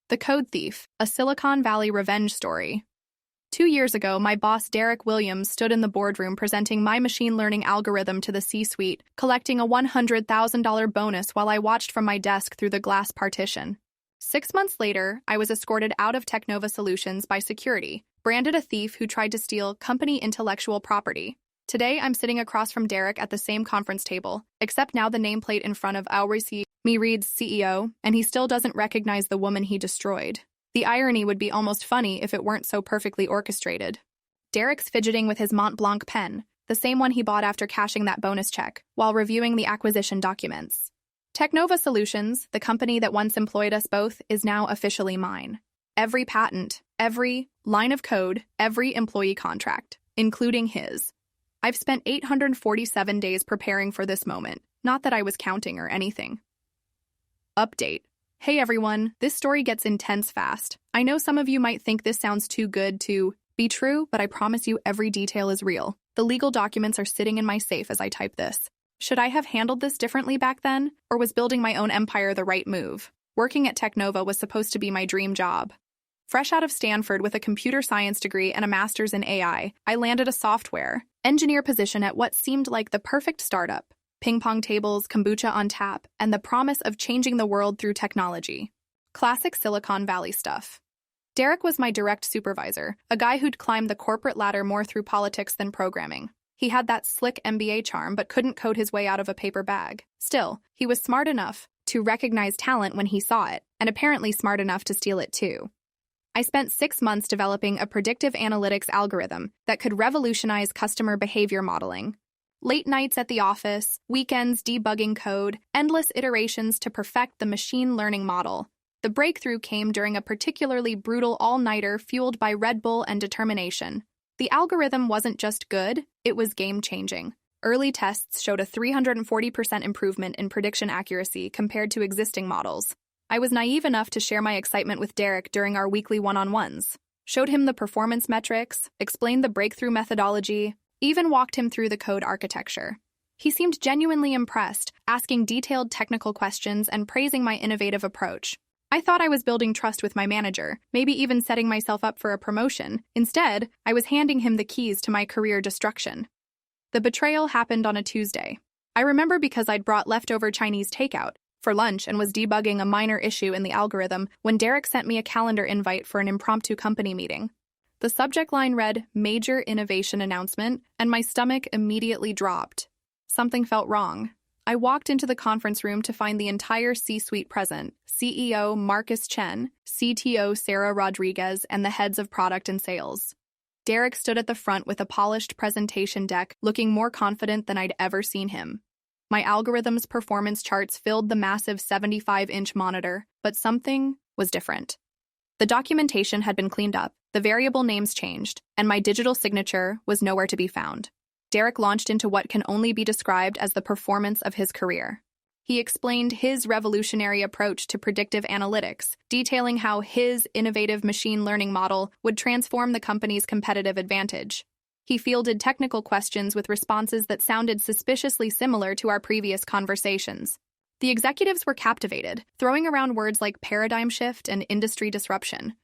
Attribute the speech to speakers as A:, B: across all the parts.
A: The Code Thief, a Silicon Valley revenge story. 2 years ago, my boss Derek Williams stood in the boardroom presenting my machine learning algorithm to the C-suite, collecting a $100,000 bonus while I watched from my desk through the glass partition. 6 months later, I was escorted out of Technova Solutions by security, branded a thief who tried to steal company intellectual property. Today, I'm sitting across from Derek at the same conference table, except now the nameplate in front of our me reads CEO, and he still doesn't recognize the woman he destroyed. The irony would be almost funny if it weren't so perfectly orchestrated. Derek's fidgeting with his Mont Blanc pen, the same one he bought after cashing that bonus check, while reviewing the acquisition documents. Technova Solutions, the company that once employed us both, is now officially mine. Every patent, every line of code, every employee contract, including his. I've spent 847 days preparing for this moment, not that I was counting or anything. Update. Hey everyone, this story gets intense fast. I know some of you might think this sounds too good to be true, but I promise you every detail is real. The legal documents are sitting in my safe as I type this. Should I have handled this differently back then, or was building my own empire the right move? Working at Technova was supposed to be my dream job. Fresh out of Stanford with a computer science degree and a master's in AI, I landed a software engineer position at what seemed like the perfect startup. Ping pong tables, kombucha on tap, and the promise of changing the world through technology. Classic Silicon Valley stuff. Derek was my direct supervisor, a guy who'd climbed the corporate ladder more through politics than programming. He had that slick MBA charm but couldn't code his way out of a paper bag. Still, he was smart enough to recognize talent when he saw it, and apparently smart enough to steal it too. I spent 6 months developing a predictive analytics algorithm that could revolutionize customer behavior modeling. Late nights at the office, weekends debugging code, endless iterations to perfect the machine learning model. The breakthrough came during a particularly brutal all-nighter fueled by Red Bull and determination. The algorithm wasn't just good, it was game-changing. Early tests showed a 340% improvement in prediction accuracy compared to existing models. I was naive enough to share my excitement with Derek during our weekly one-on-ones. Showed him the performance metrics, explained the breakthrough methodology, even walked him through the code architecture. He seemed genuinely impressed, asking detailed technical questions and praising my innovative approach. I thought I was building trust with my manager, maybe even setting myself up for a promotion. Instead, I was handing him the keys to my career destruction. The betrayal happened on a Tuesday. I remember because I'd brought leftover Chinese takeout for lunch and was debugging a minor issue in the algorithm when Derek sent me a calendar invite for an impromptu company meeting. The subject line read, "Major Innovation Announcement," and my stomach immediately dropped. Something felt wrong. I walked into the conference room to find the entire C-suite present, CEO Marcus Chen, CTO Sarah Rodriguez, and the heads of product and sales. Derek stood at the front with a polished presentation deck, looking more confident than I'd ever seen him. My algorithm's performance charts filled the massive 75-inch monitor, but something was different. The documentation had been cleaned up, the variable names changed, and my digital signature was nowhere to be found. Derek launched into what can only be described as the performance of his career. He explained his revolutionary approach to predictive analytics, detailing how his innovative machine learning model would transform the company's competitive advantage. He fielded technical questions with responses that sounded suspiciously similar to our previous conversations. The executives were captivated, throwing around words like paradigm shift and industry disruption.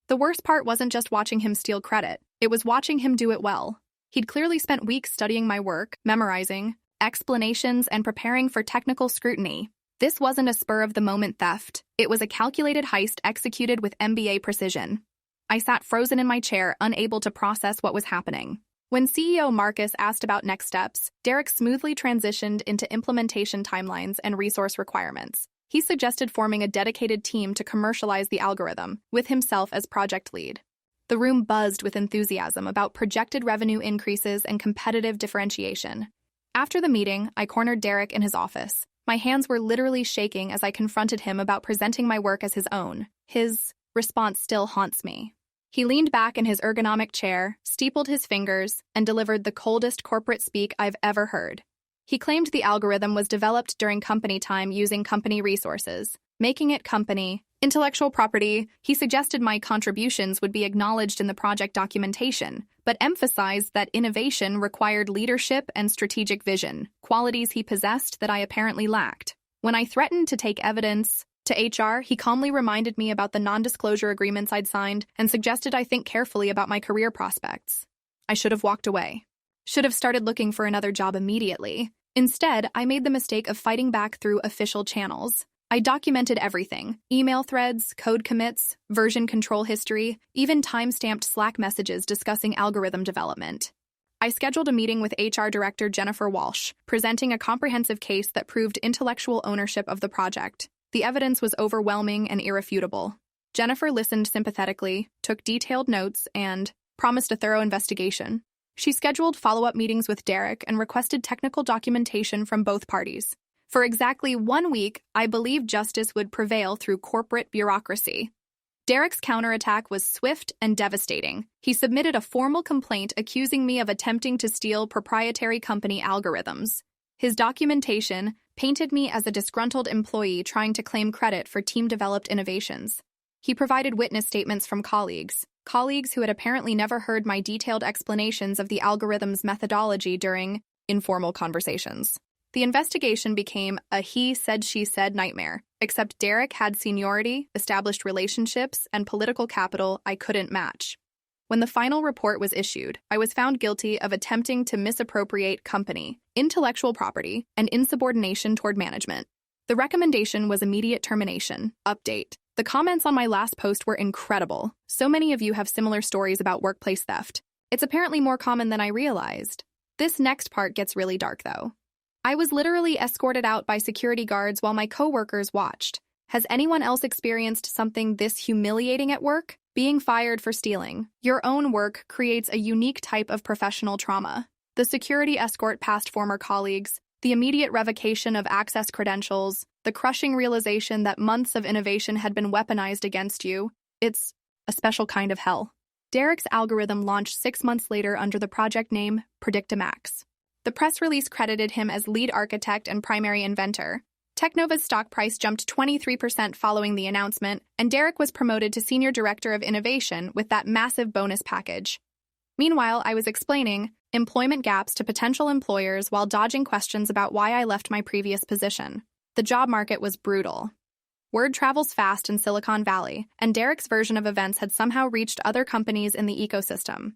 A: The worst part wasn't just watching him steal credit, it was watching him do it well. He'd clearly spent weeks studying my work, memorizing explanations, and preparing for technical scrutiny. This wasn't a spur-of-the-moment theft. It was a calculated heist executed with MBA precision. I sat frozen in my chair, unable to process what was happening. When CEO Marcus asked about next steps, Derek smoothly transitioned into implementation timelines and resource requirements. He suggested forming a dedicated team to commercialize the algorithm, with himself as project lead. The room buzzed with enthusiasm about projected revenue increases and competitive differentiation. After the meeting, I cornered Derek in his office. My hands were literally shaking as I confronted him about presenting my work as his own. His response still haunts me. He leaned back in his ergonomic chair, steepled his fingers, and delivered the coldest corporate speak I've ever heard. He claimed the algorithm was developed during company time using company resources, making it company intellectual property. He suggested my contributions would be acknowledged in the project documentation, but emphasized that innovation required leadership and strategic vision, qualities he possessed that I apparently lacked. When I threatened to take evidence To HR, he calmly reminded me about the non-disclosure agreements I'd signed and suggested I think carefully about my career prospects. I should have walked away. Should have started looking for another job immediately. Instead, I made the mistake of fighting back through official channels. I documented everything: email threads, code commits, version control history, even time-stamped Slack messages discussing algorithm development. I scheduled a meeting with HR Director Jennifer Walsh, presenting a comprehensive case that proved intellectual ownership of the project. The evidence was overwhelming and irrefutable. Jennifer listened sympathetically, took detailed notes, and promised a thorough investigation. She scheduled follow-up meetings with Derek and requested technical documentation from both parties. For exactly 1 week, I believed justice would prevail through corporate bureaucracy. Derek's counterattack was swift and devastating. He submitted a formal complaint accusing me of attempting to steal proprietary company algorithms. His documentation painted me as a disgruntled employee trying to claim credit for team-developed innovations. He provided witness statements from colleagues who had apparently never heard my detailed explanations of the algorithm's methodology during informal conversations. The investigation became a he-said-she-said nightmare, except Derek had seniority, established relationships, and political capital I couldn't match. When the final report was issued, I was found guilty of attempting to misappropriate company, intellectual property, and insubordination toward management. The recommendation was immediate termination. Update. The comments on my last post were incredible. So many of you have similar stories about workplace theft. It's apparently more common than I realized. This next part gets really dark, though. I was literally escorted out by security guards while my coworkers watched. Has anyone else experienced something this humiliating at work? Being fired for stealing your own work creates a unique type of professional trauma. The security escort past former colleagues, the immediate revocation of access credentials, the crushing realization that months of innovation had been weaponized against you. It's a special kind of hell. Derek's algorithm launched 6 months later under the project name Predictamax. The press release credited him as lead architect and primary inventor. Technova's stock price jumped 23% following the announcement, and Derek was promoted to Senior Director of Innovation with that massive bonus package. Meanwhile, I was explaining employment gaps to potential employers while dodging questions about why I left my previous position. The job market was brutal. Word travels fast in Silicon Valley, and Derek's version of events had somehow reached other companies in the ecosystem.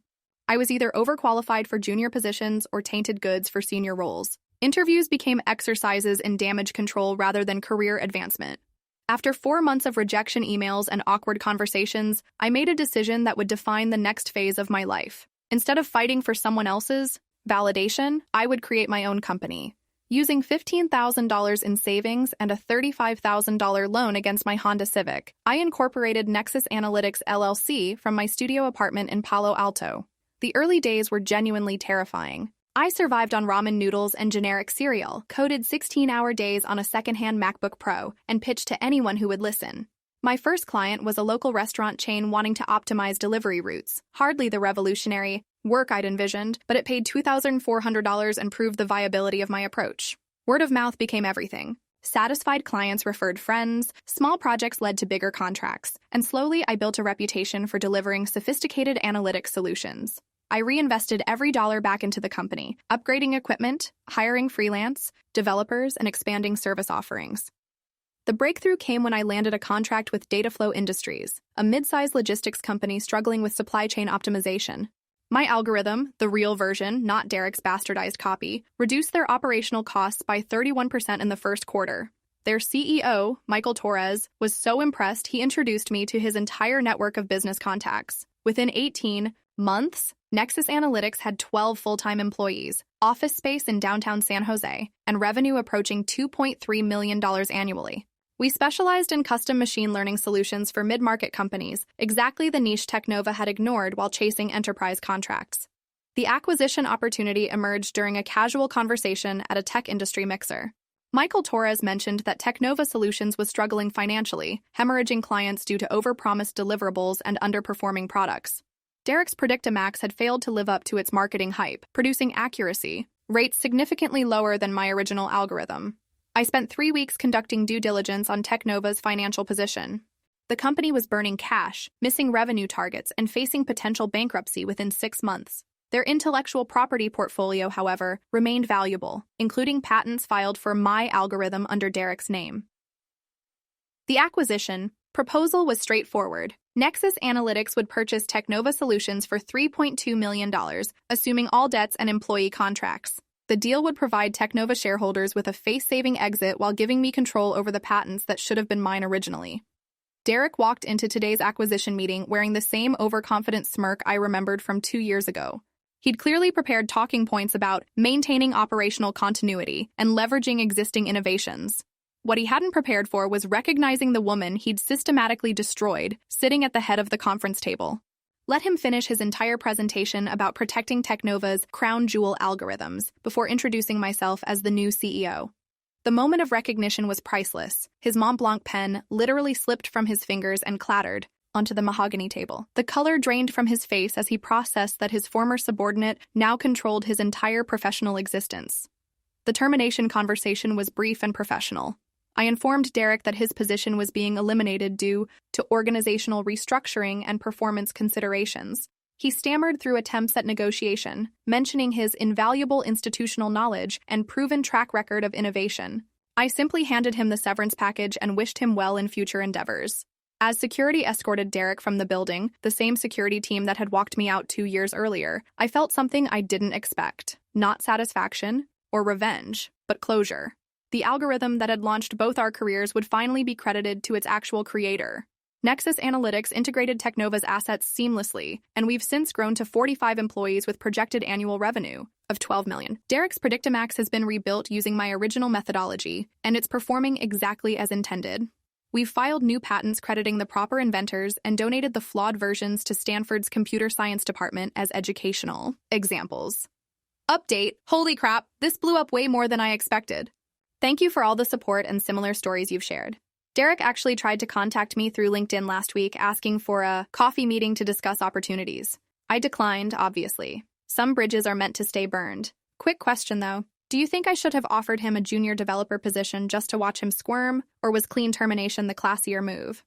A: I was either overqualified for junior positions or tainted goods for senior roles. Interviews became exercises in damage control rather than career advancement. After 4 months of rejection emails and awkward conversations, I made a decision that would define the next phase of my life. Instead of fighting for someone else's validation, I would create my own company. Using $15,000 in savings and a $35,000 loan against my Honda Civic, I incorporated Nexus Analytics LLC from my studio apartment in Palo Alto. The early days were genuinely terrifying. I survived on ramen noodles and generic cereal, coded 16-hour days on a secondhand MacBook Pro, and pitched to anyone who would listen. My first client was a local restaurant chain wanting to optimize delivery routes. Hardly the revolutionary work I'd envisioned, but it paid $2,400 and proved the viability of my approach. Word of mouth became everything. Satisfied clients referred friends, small projects led to bigger contracts, and slowly I built a reputation for delivering sophisticated analytics solutions. I reinvested every dollar back into the company, upgrading equipment, hiring freelance, developers, and expanding service offerings. The breakthrough came when I landed a contract with Dataflow Industries, a mid-sized logistics company struggling with supply chain optimization. My algorithm, the real version, not Derek's bastardized copy, reduced their operational costs by 31% in the first quarter. Their CEO, Michael Torres, was so impressed he introduced me to his entire network of business contacts. Within 18 months, Nexus Analytics had 12 full-time employees, office space in downtown San Jose, and revenue approaching $2.3 million annually. We specialized in custom machine learning solutions for mid-market companies, exactly the niche Technova had ignored while chasing enterprise contracts. The acquisition opportunity emerged during a casual conversation at a tech industry mixer. Michael Torres mentioned that Technova Solutions was struggling financially, hemorrhaging clients due to overpromised deliverables and underperforming products. Derek's Predictamax had failed to live up to its marketing hype, producing accuracy rates significantly lower than my original algorithm. I spent 3 weeks conducting due diligence on Technova's financial position. The company was burning cash, missing revenue targets, and facing potential bankruptcy within 6 months. Their intellectual property portfolio, however, remained valuable, including patents filed for my algorithm under Derek's name. The acquisition proposal was straightforward. Nexus Analytics would purchase Technova Solutions for $3.2 million, assuming all debts and employee contracts. The deal would provide Technova shareholders with a face-saving exit while giving me control over the patents that should have been mine originally. Derek walked into today's acquisition meeting wearing the same overconfident smirk I remembered from 2 years ago. He'd clearly prepared talking points about maintaining operational continuity and leveraging existing innovations. What he hadn't prepared for was recognizing the woman he'd systematically destroyed sitting at the head of the conference table. Let him finish his entire presentation about protecting Technova's crown jewel algorithms before introducing myself as the new CEO. The moment of recognition was priceless. His Mont Blanc pen literally slipped from his fingers and clattered onto the mahogany table. The color drained from his face as he processed that his former subordinate now controlled his entire professional existence. The termination conversation was brief and professional. I informed Derek that his position was being eliminated due to organizational restructuring and performance considerations. He stammered through attempts at negotiation, mentioning his invaluable institutional knowledge and proven track record of innovation. I simply handed him the severance package and wished him well in future endeavors. As security escorted Derek from the building, the same security team that had walked me out 2 years earlier, I felt something I didn't expect. Not satisfaction or revenge, but closure. The algorithm that had launched both our careers would finally be credited to its actual creator. Nexus Analytics integrated Technova's assets seamlessly, and we've since grown to 45 employees with projected annual revenue of $12 million. Derek's Predictimax has been rebuilt using my original methodology, and it's performing exactly as intended. We've filed new patents crediting the proper inventors and donated the flawed versions to Stanford's computer science department as educational examples. Update: holy crap, this blew up way more than I expected. Thank you for all the support and similar stories you've shared. Derek actually tried to contact me through LinkedIn last week asking for a coffee meeting to discuss opportunities. I declined, obviously. Some bridges are meant to stay burned. Quick question, though. Do you think I should have offered him a junior developer position just to watch him squirm, or was clean termination the classier move?